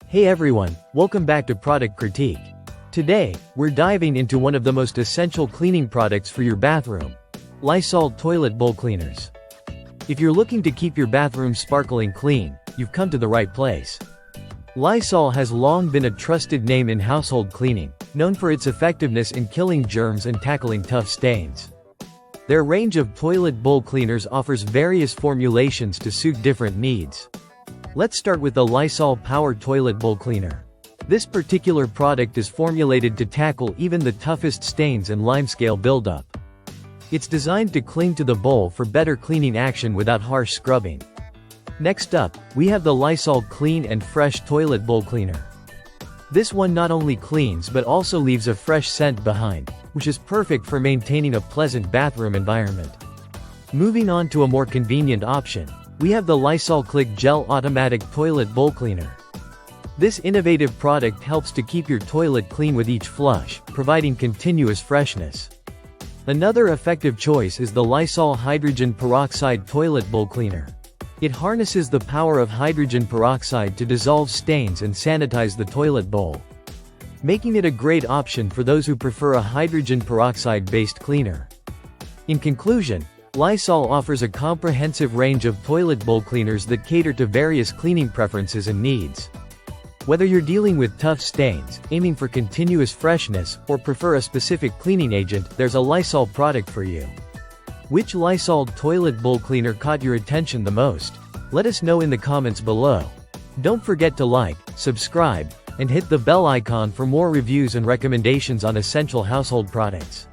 Hey everyone, welcome back to Product Critique. Today, we're diving into one of the most essential cleaning products for your bathroom: Lysol Toilet Bowl Cleaners. If you're looking to keep your bathroom sparkling clean, you've come to the right place. Lysol has long been a trusted name in household cleaning, known for its effectiveness in killing germs and tackling tough stains. Their range of toilet bowl cleaners offers various formulations to suit different needs. Let's start with the Lysol Power Toilet Bowl Cleaner. This particular product is formulated to tackle even the toughest stains and limescale buildup. It's designed to cling to the bowl for better cleaning action without harsh scrubbing. Next up, we have the Lysol Clean and Fresh Toilet Bowl Cleaner. This one not only cleans but also leaves a fresh scent behind, which is perfect for maintaining a pleasant bathroom environment. Moving on to a more convenient option, we have the Lysol Click Gel Automatic Toilet Bowl Cleaner. This innovative product helps to keep your toilet clean with each flush, providing continuous freshness. Another effective choice is the Lysol Hydrogen Peroxide Toilet Bowl Cleaner. It harnesses the power of hydrogen peroxide to dissolve stains and sanitize the toilet bowl, making it a great option for those who prefer a hydrogen peroxide-based cleaner. In conclusion, Lysol offers a comprehensive range of toilet bowl cleaners that cater to various cleaning preferences and needs. Whether you're dealing with tough stains, aiming for continuous freshness, or prefer a specific cleaning agent, there's a Lysol product for you. Which Lysol toilet bowl cleaner caught your attention the most? Let us know in the comments below. Don't forget to like, subscribe, and hit the bell icon for more reviews and recommendations on essential household products.